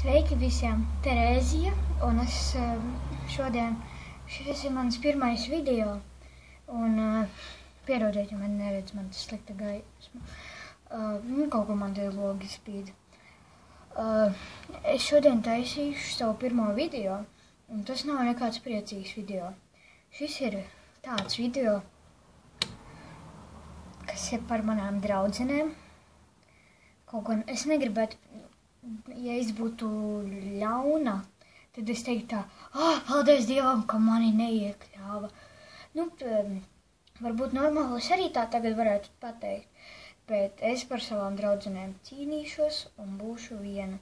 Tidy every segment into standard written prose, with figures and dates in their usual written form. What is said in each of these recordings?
Sveiki visiem, Terēzija, un šodien šis ir mans pirmais video, un piedodiet, ja man neredz, man tas slikta gaisma, kaut ko man te logi spīd. Es šodien taisīšu savu pirmo video, un tas nav nekāds priecīgs video. Šis ir tāds video, kas ir par manām draudzenēm. Kaut gan es negribētu, ja es būtu ļauna, tad es teiktu tā, paldies Dievam, ka mani neiekļāva. Varbūt normāli es arī tā tagad varētu pateikt, bet es par savām draudzenēm cīnīšos un būšu viena.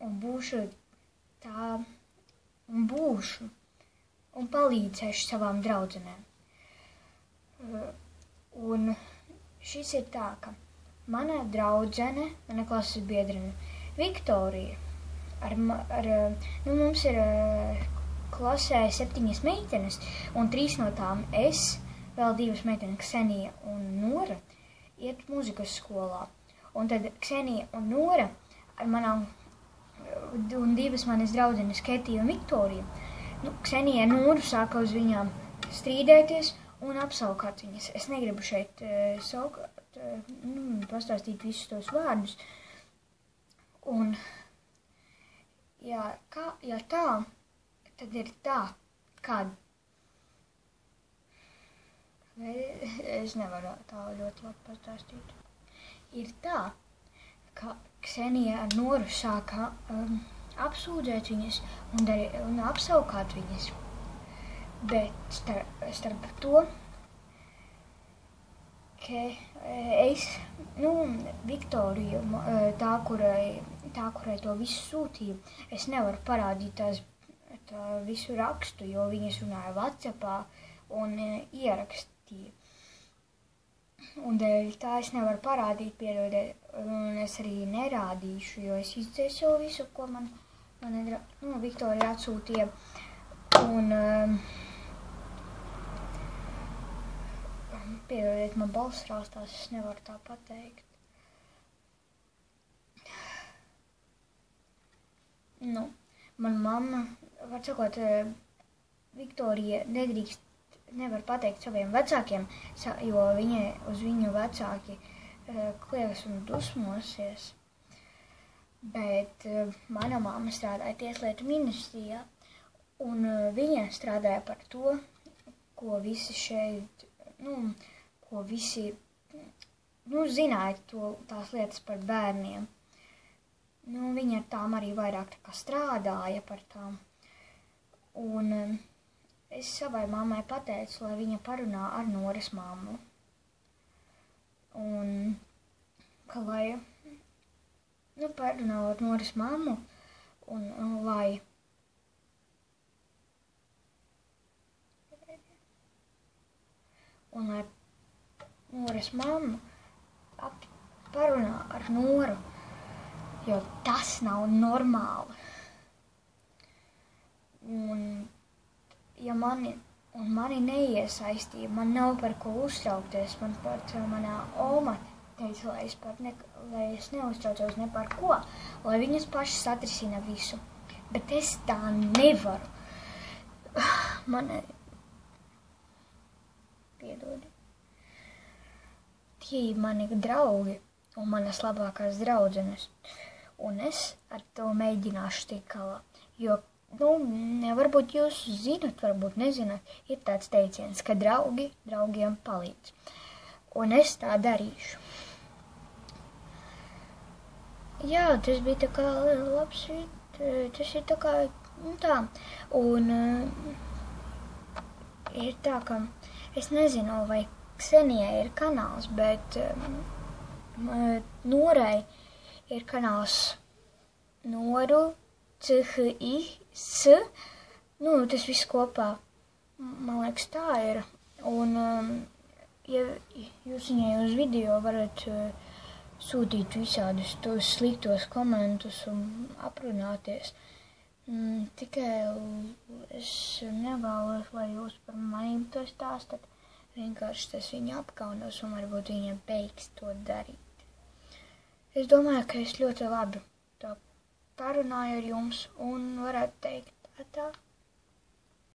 Un būšu tā, un palīdzēšu savām draudzenēm. Un šis ir tā, ka mana draudzene, mana klases biedrene, Viktorija, mums ir klasē 7 meitenes, un 3 no tām es, vēl 2 meitenes, Ksenija un Nora, iet mūzikas skolā. Un tad Ksenija un Nora ar manām, un 2 manas draudzenes, Ketija un Viktorija, Ksenija un Noru sāka uz viņām strīdēties un apsaukāt viņas. Es negribu šeit pastāstīt visus tos vārdus. Un, ja tā, tad ir tā, kad es nevaru tā ļoti labi pastāstīt. Ir tā, ka Ksenija ar Noru sāka apsūdzēt viņas un apsaukāt viņas. Bet starp to, ka es, Viktorija, tā, kurai to visu sūtīju, es nevaru parādīt tā visu rakstu, jo viņas runāja WhatsAppā un ierakstīja. Un dēļ tā es nevaru parādīt, piedodiet, un es arī nerādīšu, jo es izdzēsu visu, ko man Viktorija atsūtīja. Un piedodiet, man balss rāstās, es nevaru tā pateikt. Man mamma, var sakot, Viktorija nevar pateikt saviem vecākiem, jo uz viņu vecāki kliedz un dusmosies. Bet mana mamma strādāja Tieslietu ministrijā, un viņa strādāja par to, ko visi šeit, ko visi, zināja tās lietas par bērniem. Viņa ar tām arī vairāk tā kā strādāja par tām. Un es savai mammai pateicu, lai viņa parunā ar Noras mammu. Un, ka lai, parunā ar Noras mammu, un lai Noras mamma parunā ar Noru, jo tas nav normāli. Un, ja mani neiesaistīja, man nav par ko uztraukties, man pat manā oma teica, lai es neuztraucos ne par ko, lai viņas pašas atrisina visu. Bet es tā nevaru. Piedodi. Tie ir mani draugi un manas labākās draudzenes. Un es ar to mēģināšu tikt galā. Jo, varbūt jūs zinat, varbūt nezināt, ir tāds teiciens, ka draugi draugiem palīdz. Un es tā darīšu. Jā, tas bija tā kā labs tas ir tā kā, tā. Un ir tā, ka es nezinu, vai Ksenijai ir kanāls, bet Norai ir kanāls Noru, CHIS, tas viss kopā, man liekas, tā ir. Un, ja jūs viņai uz video varat sūtīt visādus tos sliktos komentus un aprunāties, tikai es nevēlos, lai jūs par manīm to stāstat. Vienkārši tas viņu apkaunos un varbūt viņa beigs to darīt. Es domāju, ka es ļoti labi to pārunāju ar jums un varētu teikt tā.